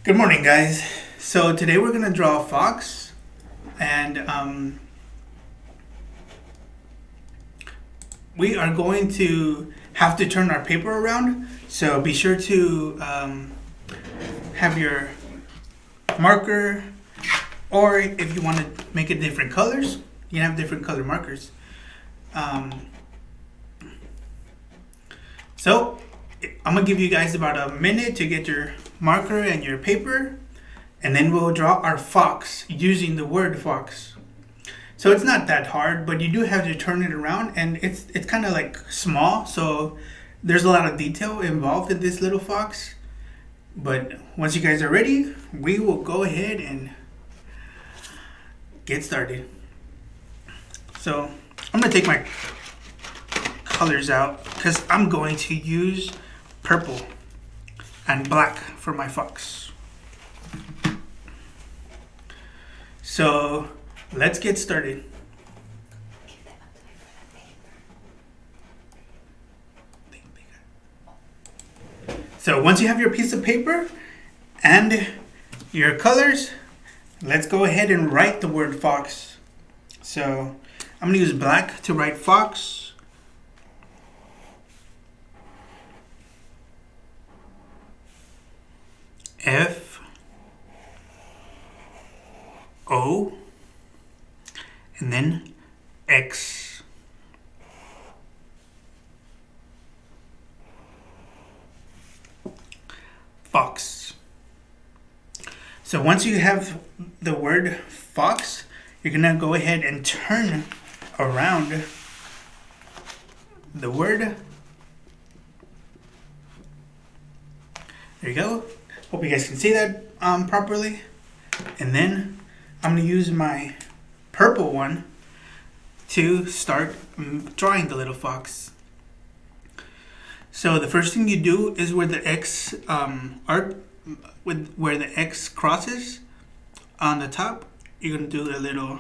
Good morning, guys. So today we're gonna draw a fox, and we are going to have to turn our paper around. So be sure to have your marker, or if you want to make it different colors, you can have different color markers. So I'm gonna give you guys about a minute to get your marker and your paper, and then we'll draw our fox using the word fox. So it's not that hard, but you do have to turn it around, and it's kind of like small, so there's a lot of detail involved in this little fox. But once you guys are ready, we will go ahead and get started. So I'm gonna take my colors out because I'm going to use purple and black for my fox. So let's get started. So once you have your piece of paper and your colors, let's go ahead and write the word fox. So I'm gonna use black to write fox. F O and then X. Fox. So once you have the word fox, you're gonna go ahead and turn around the word. There you go. Hope you guys can see that properly. And then I'm gonna use my purple one to start drawing the little fox. So the first thing you do is where the X where the X crosses on the top, you're gonna do a little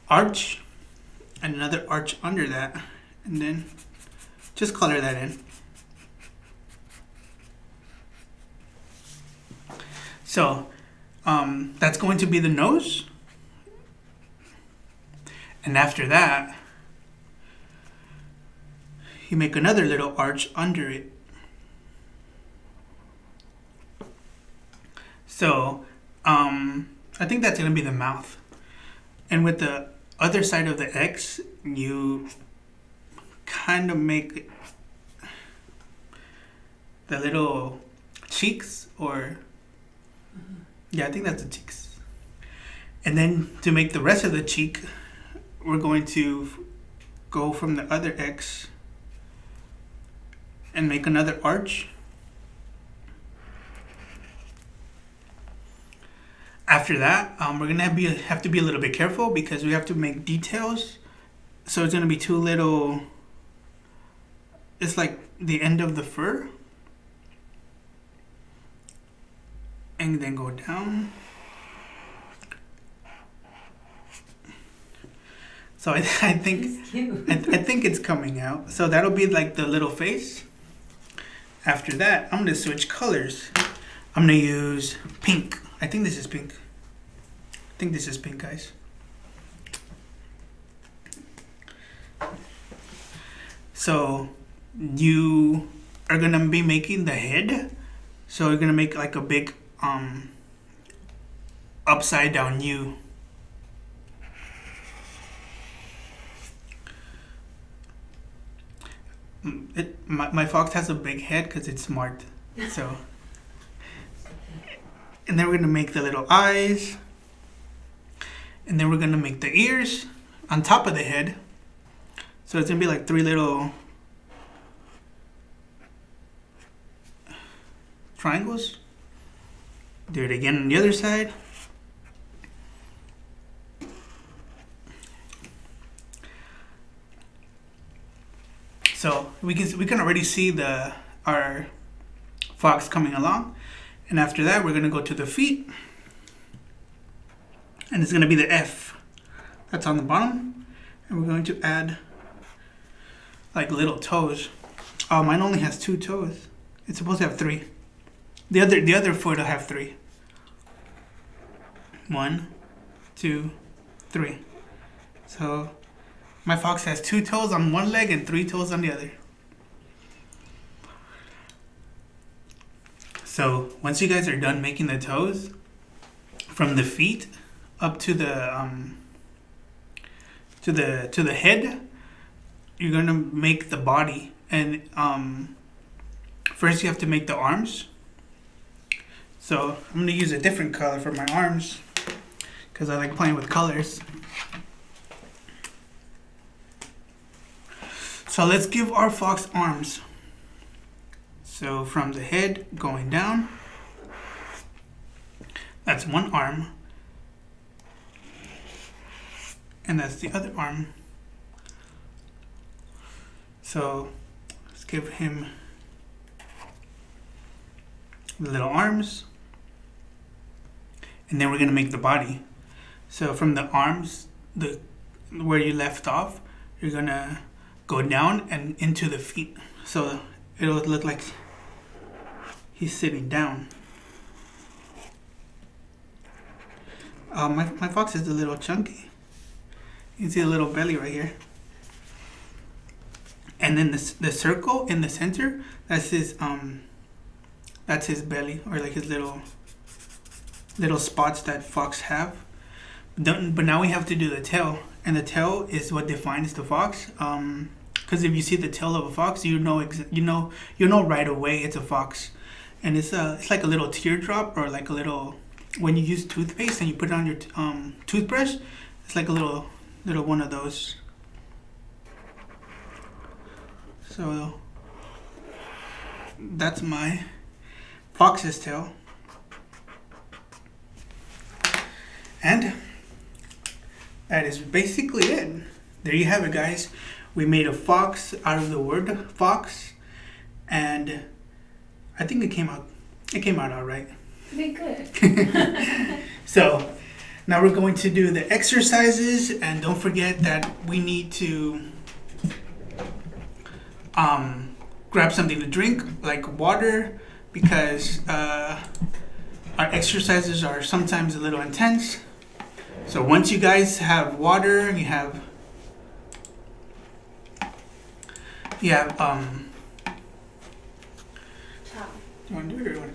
arch and another arch under that, and then just color that in. So that's going to be the nose. And after that, you make another little arch under it. So I think that's going to be the mouth. And with the other side of the X, you kind of make the little cheeks, or yeah, I think that's the cheeks. And then to make the rest of the cheek, we're going to go from the other X and make another arch. After that, we're gonna have to be a little bit careful because we have to make details. So it's gonna be two little. It's like the end of the fur, and then go down. So I think I think it's coming out. So that'll be like the little face. After that, I'm gonna switch colors. I'm gonna use pink. I think this is pink. I think this is pink, guys. So you are gonna be making the head. So you're gonna make like a big upside down U. My fox has a big head because it's smart. So, and then we're gonna make the little eyes, and then we're gonna make the ears on top of the head. So it's gonna be like three little triangles. Do it again on the other side. So we can already see our fox coming along. And after that, we're gonna go to the feet, and it's gonna be the F that's on the bottom, and we're going to add like little toes. Oh, mine only has 2 toes. It's supposed to have 3. The other foot will have 3. 1, 2, 3. So my fox has 2 toes on one leg and 3 toes on the other. So once you guys are done making the toes, from the feet up to the head, you're gonna make the body. And first you have to make the arms. So I'm gonna use a different color for my arms because I like playing with colors. So let's give our fox arms. So from the head going down, that's one arm. And that's the other arm. So let's give him the little arms. And then we're gonna make the body. So from the arms, where you left off, you're gonna go down and into the feet. So it'll look like he's sitting down. My fox is a little chunky. You can see a little belly right here. And then the circle in the center, that's his belly, or like his little spots that fox have. But now we have to do the tail, and the tail is what defines the fox. Because if you see the tail of a fox, you know right away it's a fox, and it's like a little teardrop, or like a little, when you use toothpaste and you put it on your toothbrush, it's like a little one of those. So that's my fox's tail. And that is basically it. There you have it, guys. We made a fox out of the word fox, and I think it came out all right. Pretty good. So now we're going to do the exercises, and don't forget that we need to grab something to drink, like water, because our exercises are sometimes a little intense. So once you guys have water, you have you want to do it or what?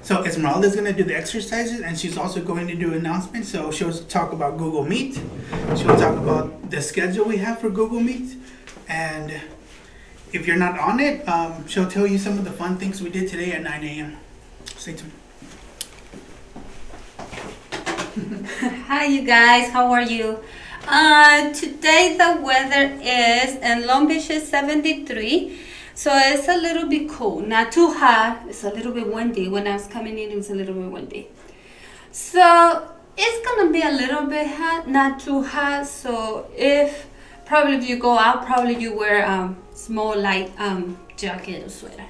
So Esmeralda's going to do the exercises, and she's also going to do announcements. So she'll talk about Google Meet. She'll talk about the schedule we have for Google Meet. And if you're not on it, she'll tell you some of the fun things we did today at 9 a.m. Stay tuned. Hi you guys, how are you? Today the weather is in Long Beach is 73, so it's a little bit cold, not too hot. It's a little bit windy. When I was coming in, it was a little bit windy, so it's gonna be a little bit hot, not too hot. So if you go out, probably you wear small light jacket or sweater.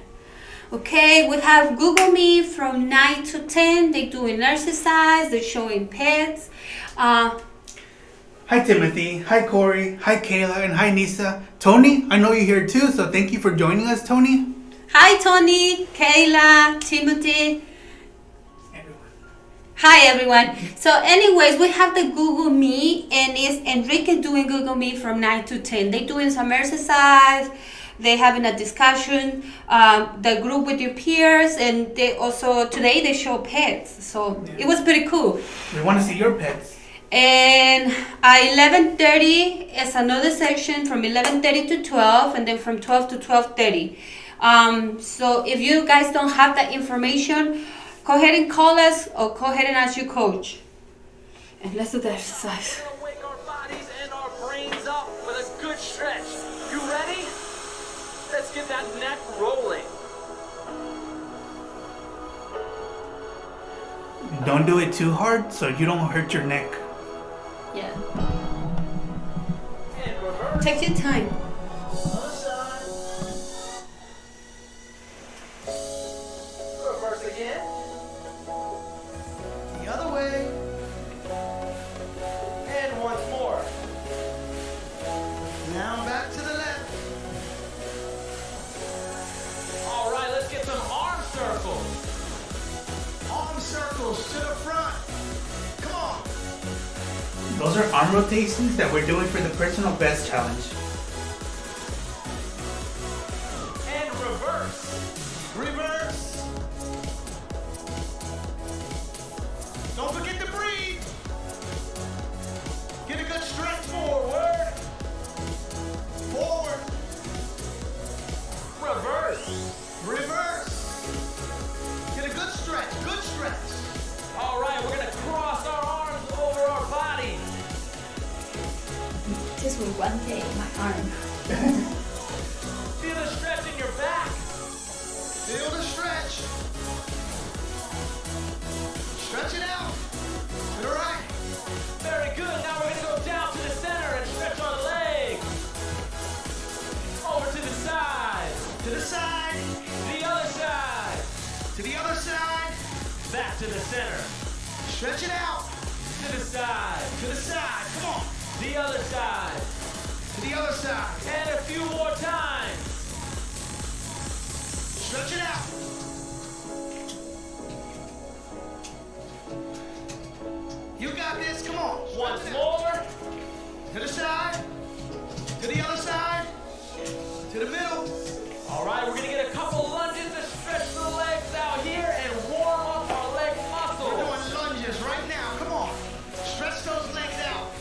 Okay, we have Google Meet from 9 to 10. They're doing exercise, they're showing pets. Hi Timothy, hi Corey, hi Kayla, and hi Nisa. Tony, I know you're here too, so thank you for joining us, Tony. Hi Tony, Kayla, Timothy. Hi everyone. So anyways, we have the Google Meet, and it's Enrique doing Google Meet from 9 to 10. They're doing some exercise. They having a discussion, the group with your peers, and they also today they show pets. So yeah, it was pretty cool. We want to see your pets. And at 11:30 is another section from 11:30 to 12, and then from 12 to 12:30. So if you guys don't have that information, go ahead and call us or go ahead and ask your coach. And let's do the exercise. We're gonna wake our bodies and our brains up with a good stretch. You ready? Let's get that neck rolling. Don't do it too hard so you don't hurt your neck. Yeah. And reverse. Take your time. Other side. Reverse again. The other way. And once more. Now back to the left. All right, let's get some arm circles. circles to the front. Come on. Those are arm rotations that we're doing for the personal best challenge. And reverse. Reverse. Don't forget to breathe. Get a good stretch forward. Forward. Reverse. Reverse. Get a good stretch. Good stretch. All right, we're gonna cross our arms over our body. Just with one day, my arm. Feel the stretch in your back. Feel the stretch. Stretch it out. To the right. Very good. Now we're gonna go down to the center and stretch our legs. Over to the side. To the side. To the other side. To the other side. Back to the center. Stretch it out. To the side. To the side. Come on. The other side. To the other side. And a few more times. Stretch it out. You got this. Come on. Once Stretch it out. more. To the side. To the other side. To the middle. All right, we're gonna get a couple lunges to stretch the legs out here and warm up our leg We're muscles. doing lunges right now. Come on. Stretch those legs out.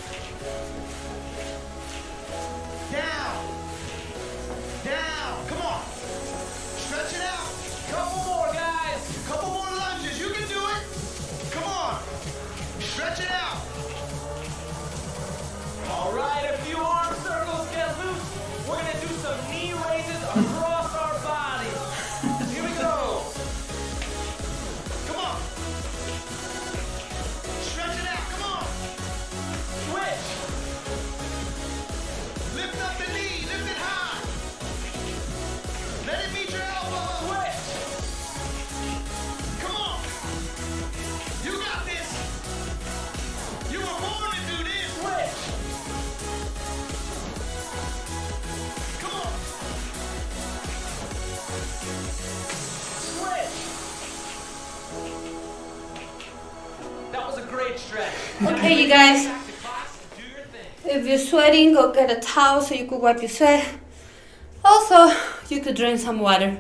Down. Down. Come on. Stretch it out. Couple more, guys. Couple more lunges. You can do it. Come on. Stretch it out. All right, a few arm circles get loose. We're gonna do some knee raises across our bodies. Here we go. Come on. Stretch it out. Come on. Switch. Lift up the knee. Lift it high. Let it meet your elbow. Switch. Come on. You got this. You were born to do this. Switch. Come on. Switch. That was a great stretch. Okay, you guys. Back to class. Do your thing. If you're sweating, go get a towel so you could wipe your sweat. Also, you could drink some water.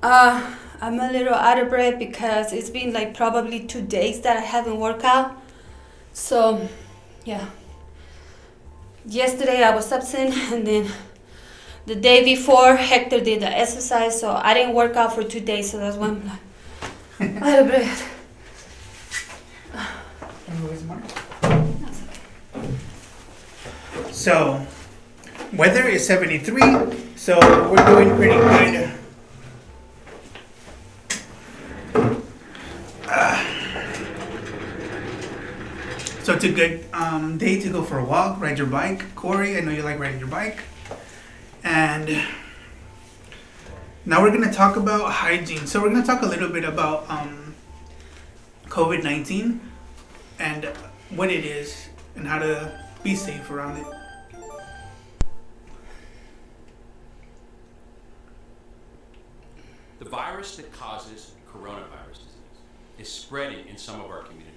I'm a little out of breath because it's been like probably 2 days that I haven't worked out. So, yeah. Yesterday I was absent, and then the day before Hector did the exercise, so I didn't work out for 2 days, so that's why I'm like out of breath. Anyways, Mark. So, weather is 73, so we're doing pretty good. So it's a good day to go for a walk, ride your bike. Corey, I know you like riding your bike. And now we're going to talk about hygiene. So we're going to talk a little bit about COVID-19 and what it is and how to be safe around it. The virus that causes coronavirus disease is spreading in some of our communities.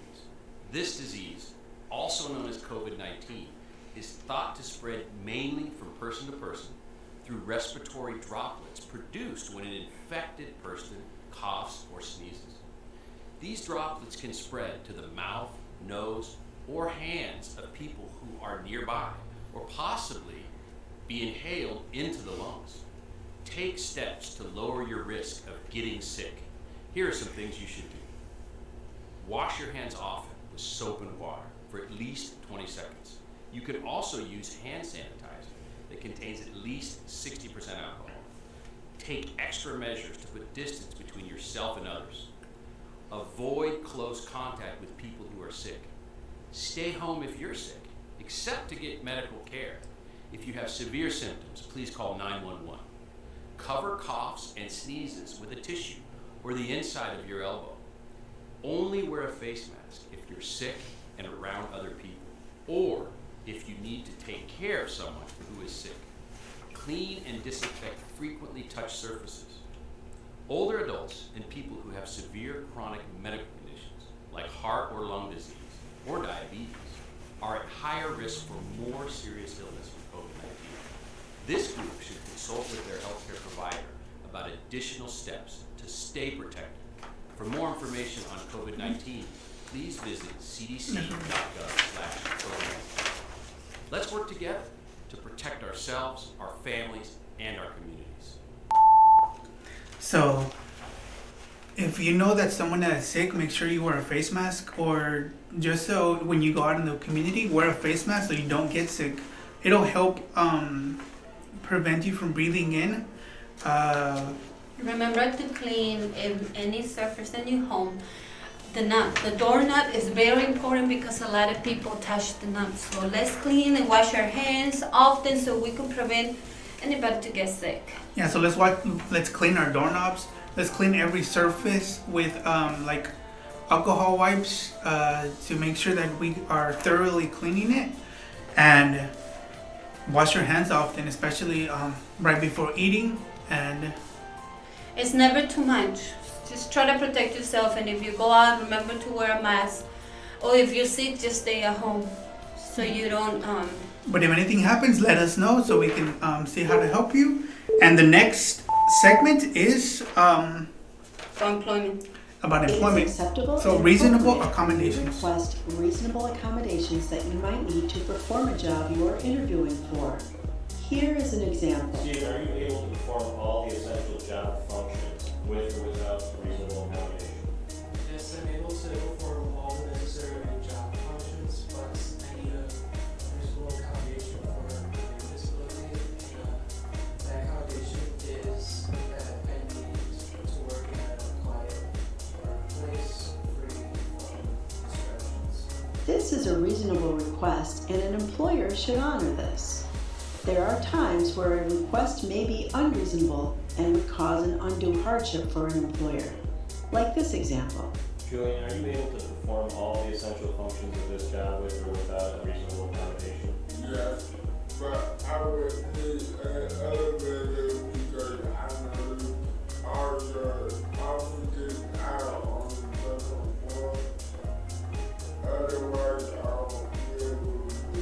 This disease, also known as COVID-19, is thought to spread mainly from person to person through respiratory droplets produced when an infected person coughs or sneezes. These droplets can spread to the mouth, nose, or hands of people who are nearby, or possibly be inhaled into the lungs. Take steps to lower your risk of getting sick. Here are some things you should do. Wash your hands often with soap and water for at least 20 seconds. You can also use hand sanitizer that contains at least 60% alcohol. Take extra measures to put distance between yourself and others. Avoid close contact with people who are sick. Stay home if you're sick, except to get medical care. If you have severe symptoms, please call 911. Cover coughs and sneezes with a tissue or the inside of your elbow. Only wear a face mask if you're sick and around other people, or if you need to take care of someone who is sick. Clean and disinfect frequently touched surfaces. Older adults and people who have severe chronic medical conditions like heart or lung disease or diabetes are at higher risk for more serious illness from COVID-19. This group should consult with their healthcare provider about additional steps to stay protected. For more information on COVID-19, please visit cdc.gov/COVID. Let's work together to protect ourselves, our families, and our communities. So, if you know that someone that is sick, make sure you wear a face mask, or just so when you go out in the community, wear a face mask so you don't get sick. It'll help prevent you from breathing in. Remember to clean any surface in your home. The nut, the doorknob is very important because a lot of people touch the nut. So let's clean and wash our hands often so we can prevent anybody to get sick. Yeah, so let's clean our doorknobs. Let's clean every surface with like alcohol wipes to make sure that we are thoroughly cleaning it, and wash your hands often, especially right before eating. And It's never too much. Just try to protect yourself, and if you go out, remember to wear a mask. Or if you're sick, just stay at home so you don't. but if anything happens, let us know so we can see how to help you. And the next segment is For employment. about It is employment. acceptable So and reasonable appropriate accommodations. to request reasonable accommodations that you might need to perform a job you are interviewing for. Here is an example. Steve, are you able to perform all the essential job functions with or without reasonable accommodation? Yes, I'm able to perform all the necessary job functions, but I need a reasonable accommodation for my disability. The accommodation is that I need to work in a quiet place, free from distractions. This is a reasonable request, and an employer should honor this. There are times where a request may be unreasonable and would cause an undue hardship for an employer, like this example. Julian, are you able to perform all the essential functions of this job with or without a reasonable accommodation? Yes, but I would need an elevator because I know our offices out on the second floor. Otherwise, I won't be able to do.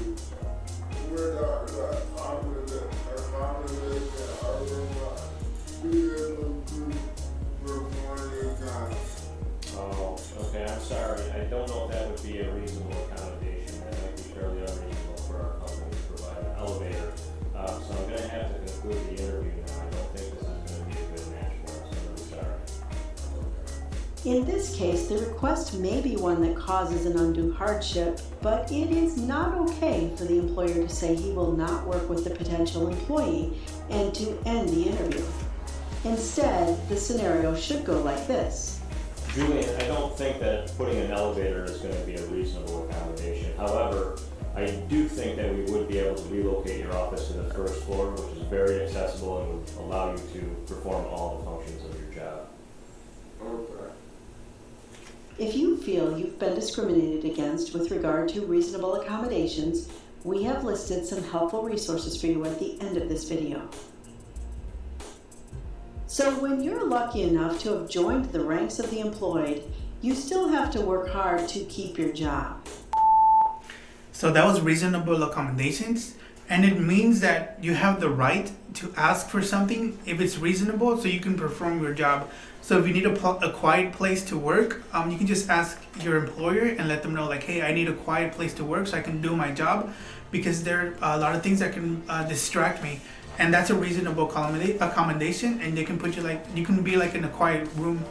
Without the accommodation, I will not be able to perform the job. Oh, okay, I'm sorry. I don't know if that would be a reasonable accommodation. That might be fairly unreasonable for our company to provide an elevator. So I'm gonna have to conclude the interview now. I don't think this is gonna be a good match for us. I'm really sorry. In this case, the request may be one that causes an undue hardship, but it is not okay for the employer to say he will not work with the potential employee and to end the interview. Instead, the scenario should go like this. Julian, I don't think that putting an elevator is going to be a reasonable accommodation. However, I do think that we would be able to relocate your office to the first floor, which is very accessible and would allow you to perform all the functions of your job. Okay. If you feel you've been discriminated against with regard to reasonable accommodations, we have listed some helpful resources for you at the end of this video. So when you're lucky enough to have joined the ranks of the employed, you still have to work hard to keep your job. So that was reasonable accommodations, and it means that you have the right to ask for something if it's reasonable so you can perform your job. So if you need a quiet place to work, you can just ask your employer and let them know, like, hey, I need a quiet place to work so I can do my job, because there are a lot of things that can distract me. And that's a reasonable accommodation, and they can put you you can be like in a quiet room.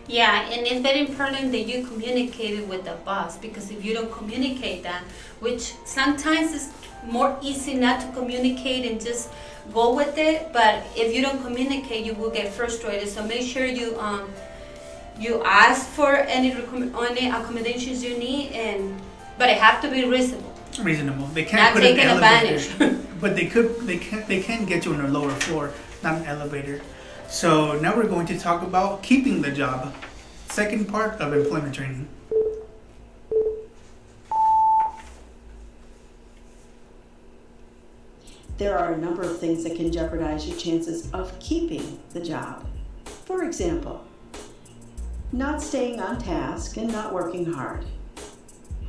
Yeah, and it's very important that you communicate it with the boss, because if you don't communicate that, which sometimes is more easy not to communicate and just go with it, but if you don't communicate, you will get frustrated. So make sure you ask for any accommodations you need, but it have to be reasonable. Reasonable. They can't Not put an taking elevator, advantage. but they can get you on a lower floor, not an elevator. So now we're going to talk about keeping the job. Second part of employment training. There are a number of things that can jeopardize your chances of keeping the job. For example, not staying on task and not working hard,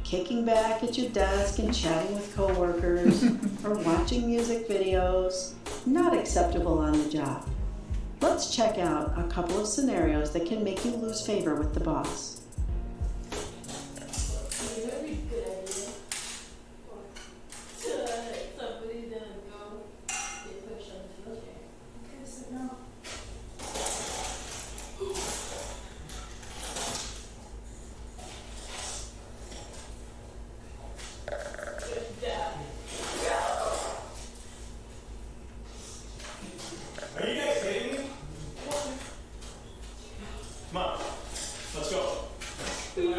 kicking back at your desk and chatting with coworkers, or watching music videos, not acceptable on the job. Let's check out a couple of scenarios that can make you lose favor with the boss. Are you guys kidding me? Come on, let's go. Let's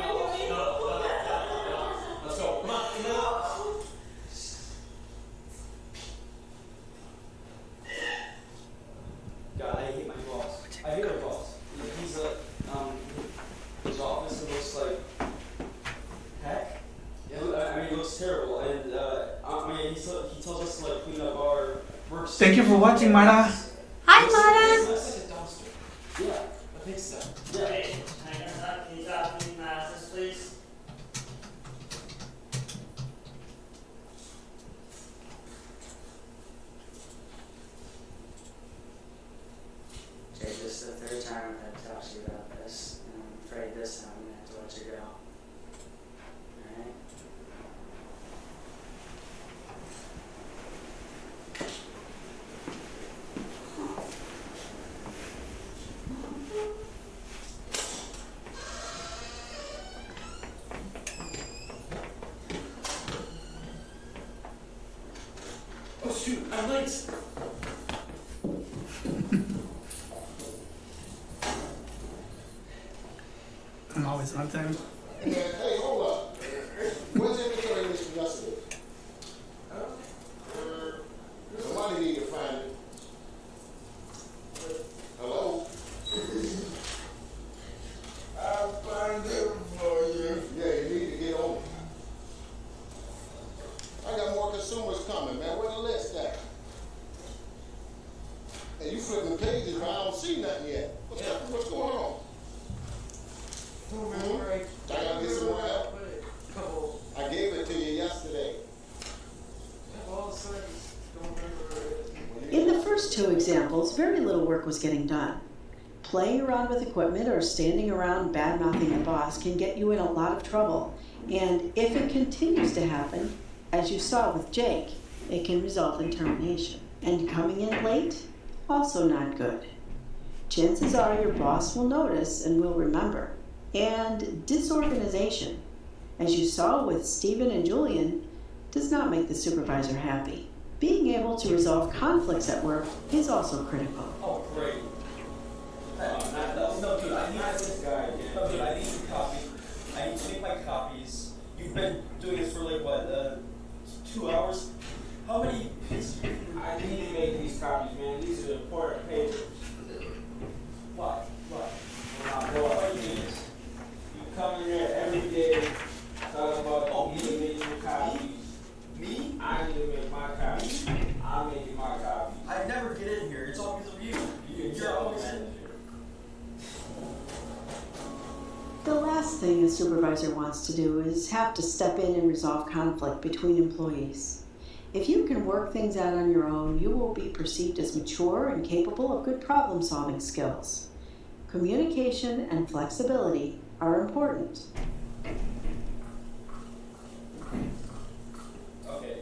go. Come on. God, I hate my boss. I hate my boss. He's his office looks like heck. Yeah, I mean, it looks terrible, and I mean, he tells us to like clean up our work. Thank you for watching, Mara. Hi, Mara. Looks like a dumpster. Yeah, I think so. yeah. Hang on, can you talk to me, Masters, please? Jay, this is the third time I've had to talk to you about this, and I'm afraid this time I'm gonna have to let you go. Alright? Oh shoot, I'm late. I'm always on time. Hey, hold up. Where's the inventory list from yesterday? Somebody need to find it. Hello? I'll find it for you. Yeah, you need to get on it. I got more consumers coming, man. Where the list at? Hey, you flipping pages, but I don't see nothing yet. What's going on? Right. I gotta get some more help. Couple. I gave it to you yesterday. All of a sudden, don't remember. In the first two examples, very little work was getting done. Playing around with equipment or standing around bad-mouthing the boss can get you in a lot of trouble. And if it continues to happen, as you saw with Jake, it can result in termination. And coming in late, also not good. Chances are your boss will notice and will remember. And disorganization, as you saw with Stephen and Julian, does not make the supervisor happy. Being able to resolve conflicts at work is also critical. Oh, great. No, dude, I need this guy again. No, dude, I need some copies. I need to make my copies. You've been doing this for like, what, 2 hours? How many pieces? I need to make these copies, man. These are important papers. What? What do you mean? You come in there every day talking about you need to make your copies. Me? I need to make my copies. I'm making my copies. I never get in here. It's all because of you. You can You're always in. The last thing a supervisor wants to do is have to step in and resolve conflict between employees. If you can work things out on your own, you will be perceived as mature and capable of good problem-solving skills. Communication and flexibility are important. Okay,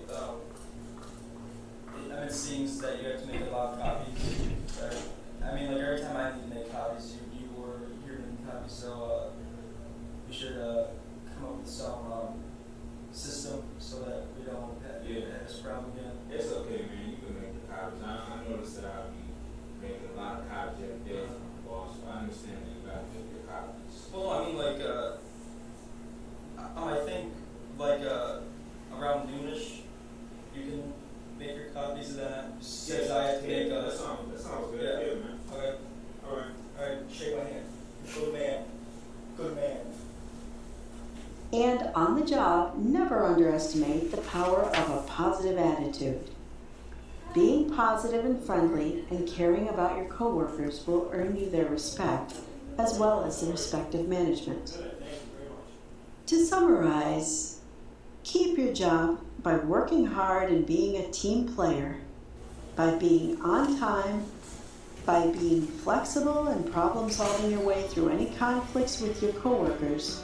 it seems that you have to make a lot of copies, right? I mean, like every time I need to make copies, you were here to make copies, so we should come up with some system so that we don't have this problem again. It's okay, man. You can make the copies. I noticed that I'll be making a lot of copies every day from the boss, so I understand that you got to make your copies. Well, I mean, like, I think, like, around noonish, you can make your copies of that. Since I have to make that sounds good. Yeah. Yeah, man. Okay. Alright, shake my hand. Good man. Good man. And on the job, never underestimate the power of a positive attitude. Being positive and friendly and caring about your coworkers will earn you their respect, as well as the respect of management. To summarize, keep your job by working hard and being a team player, by being on time, by being flexible and problem solving your way through any conflicts with your coworkers,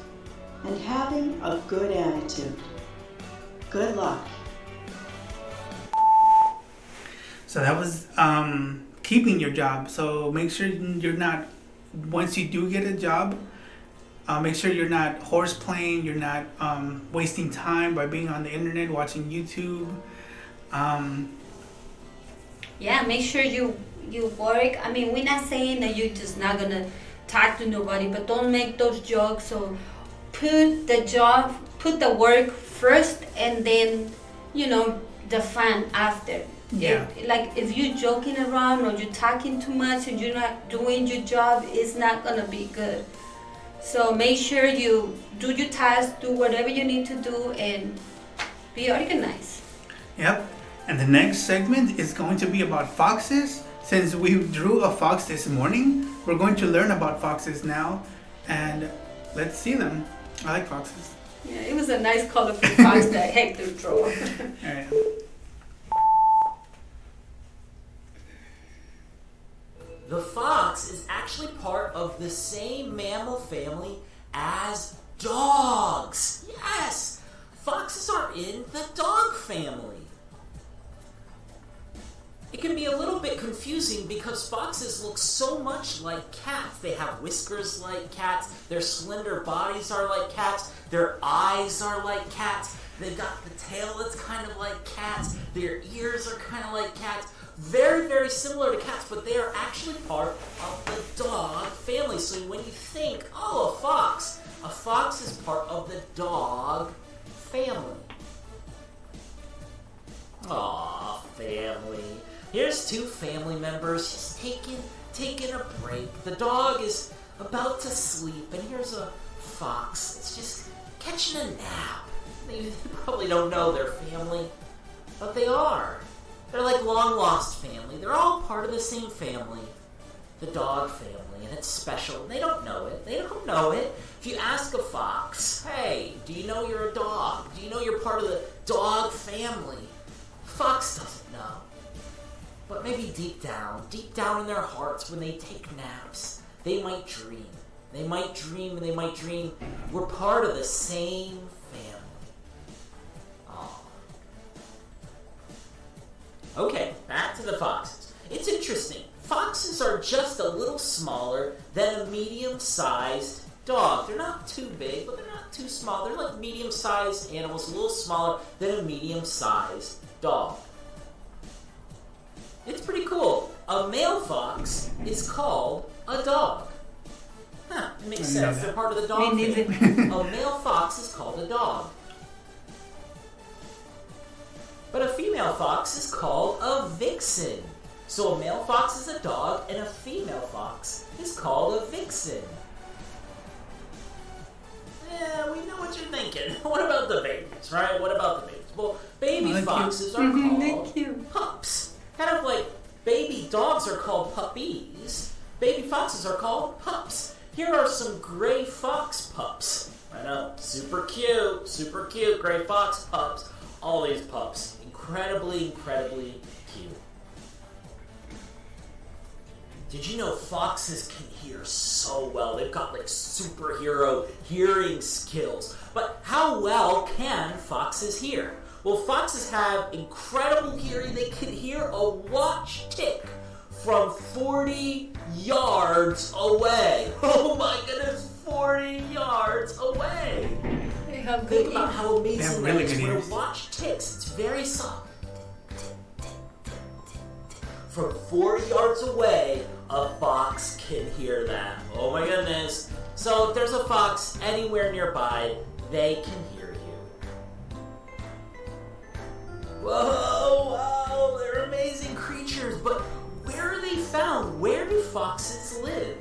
and having a good attitude. Good luck. So that was keeping your job. So make sure you're not, once you do get a job, make sure you're not horseplaying, you're not wasting time by being on the internet, watching YouTube. Yeah, make sure you work. I mean, we're not saying that you're just not gonna talk to nobody, but don't make those jokes. So put the work first, and then, the fun after. Yeah. If you're joking around or you're talking too much and you're not doing your job, it's not gonna be good. So make sure you do your task, do whatever you need to do, and be organized. Yep. And the next segment is going to be about foxes. Since we drew a fox this morning, we're going to learn about foxes now, and let's see them. I like foxes. Yeah, it was a nice colorful fox that Hector drew. All right. The fox is actually part of the same mammal family as dogs. Yes! Foxes are in the dog family. It can be a little bit confusing because foxes look so much like cats. They have whiskers like cats, their slender bodies are like cats, their eyes are like cats, they've got the tail that's kind of like cats, their ears are kind of like cats. Very, very similar to cats, but they are actually part of the dog family. So when you think, a fox is part of the dog family. Aw, family. Here's two family members just taking a break. The dog is about to sleep, and here's a fox. It's just catching a nap. They probably don't know their family, but they are. They're like long-lost family. They're all part of the same family, the dog family, and it's special. They don't know it. They don't know it. If you ask a fox, hey, do you know you're a dog? Do you know you're part of the dog family? Fox doesn't know. But maybe deep down in their hearts, when they take naps, they might dream. They might dream, and they might dream we're part of the same family. Okay, back to the foxes. It's interesting. Foxes are just a little smaller than a medium-sized dog. They're not too big, but they're not too small. They're like medium-sized animals, a little smaller than a medium-sized dog. It's pretty cool. A male fox is called a dog. It makes sense. They're part of the dog family. A male fox is called a dog. But a female fox is called a vixen. So a male fox is a dog, and a female fox is called a vixen. Yeah, we know what you're thinking. What about the babies, right? What about the babies? Well, baby foxes are called pups. Kind of like baby dogs are called puppies. Baby foxes are called pups. Here are some gray fox pups. I know, super cute gray fox pups. All these pups, incredibly cute. Did you know foxes can hear so well? They've got like superhero hearing skills. But how well can foxes hear? Well, foxes have incredible hearing. They can hear a watch tick from 40 yards away. Oh my goodness, 40 yards away. Think about how amazing that is. When a watch ticks, it's very soft. From 40 yards away, a fox can hear that. Oh my goodness. So if there's a fox anywhere nearby, they can hear you. Whoa, they're amazing creatures, but where are they found? Where do foxes live?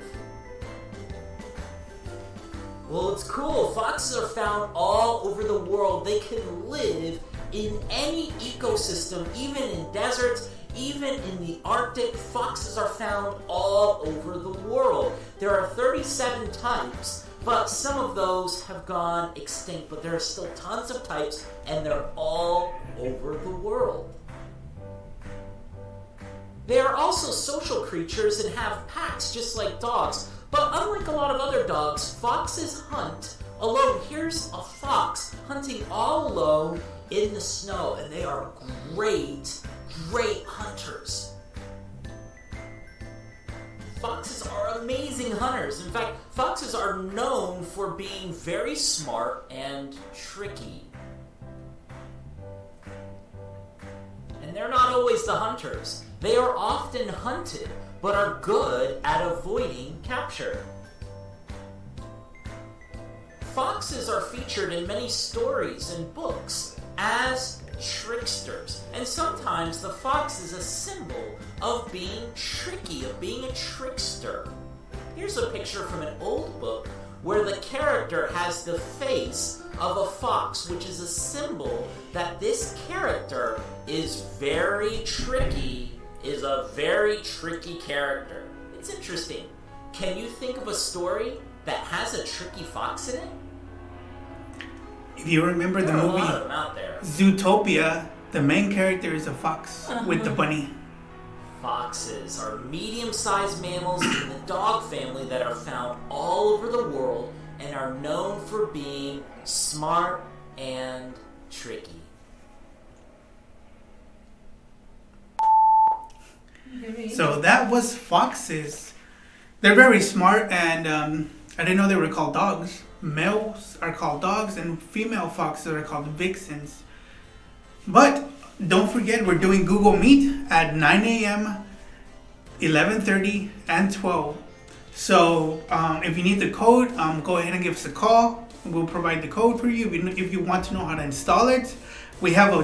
Well, it's cool. Foxes are found all over the world. They can live in any ecosystem, even in deserts, Even in the Arctic, foxes are found all over the world. There are 37 types, but some of those have gone extinct, but there are still tons of types, and they're all over the world. They are also social creatures and have packs just like dogs, but unlike a lot of other dogs, foxes hunt alone. Here's a fox hunting all alone in the snow, and they are great hunters. Foxes are amazing hunters. In fact, foxes are known for being very smart and tricky. And they're not always the hunters. They are often hunted, but are good at avoiding capture. Foxes are featured in many stories and books as tricksters, and sometimes the fox is a symbol of being tricky, of being a trickster. Here's a picture from an old book where the character has the face of a fox, which is a symbol that this character is very tricky, is a very tricky character. It's interesting. Can you think of a story that has a tricky fox in it? If you remember the There are a movie lot of them out there. Zootopia, the main character is a fox with the bunny. Foxes are medium-sized mammals in the dog family that are found all over the world and are known for being smart and tricky. So that was foxes. They're very smart, and I didn't know they were called dogs. Males are called dogs, and female foxes are called vixens. But don't forget, we're doing Google Meet at 9 a.m., 11:30, and 12. So if you need the code, go ahead and give us a call. We'll provide the code for you. If you want to know how to install it, we have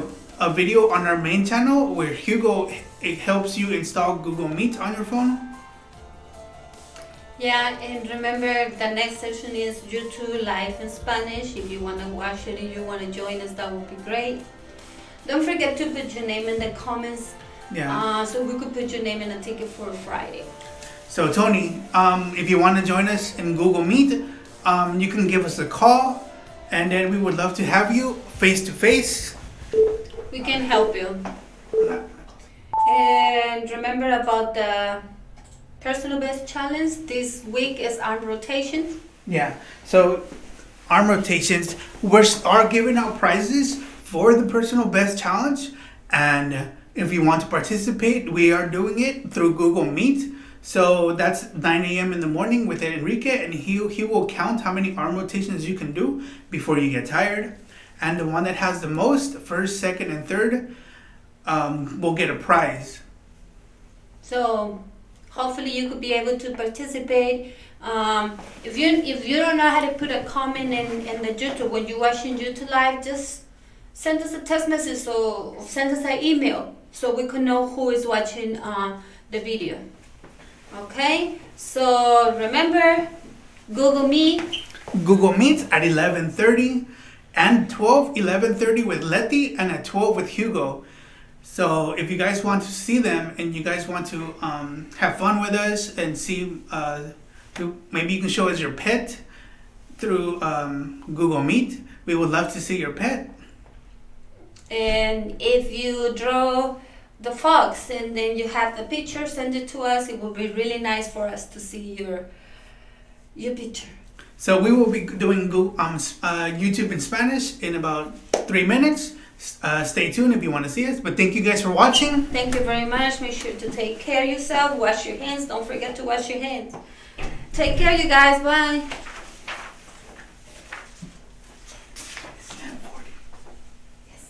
a video on our main channel where Hugo, it helps you install Google Meet on your phone. Yeah, and remember the next session is YouTube Live in Spanish. If you want to watch it and you want to join us, that would be great. Don't forget to put your name in the comments. Yeah. So we could put your name in a ticket for Friday. So Tony, if you want to join us in Google Meet, you can give us a call, and then we would love to have you face to face. We can help you. And remember about the personal best challenge. This week is arm rotation. Yeah. So arm rotations, we are giving out prizes for the personal best challenge, and if you want to participate, we are doing it through Google Meet. So that's 9 a.m. in the morning with Enrique, and he will count how many arm rotations you can do before you get tired. And the one that has the most, first, second, and third, will get a prize. So hopefully you could be able to participate. If you don't know how to put a comment in the YouTube when you're watching YouTube Live, just send us a text message or send us an email so we can know who is watching the video. Okay, so remember, Google Meet. Google Meet at 11:30 and 11:30 with Letty, and at 12 with Hugo. So if you guys want to see them and you guys want to have fun with us and see, maybe you can show us your pet through Google Meet. We would love to see your pet. And if you draw the fox and then you have the picture, send it to us. It will be really nice for us to see your picture. So we will be doing YouTube in Spanish in about 3 minutes. Stay tuned if you want to see us. But thank you guys for watching. Thank you very much. Make sure to take care of yourself. Wash your hands. Don't forget to wash your hands. Take care, you guys. Bye.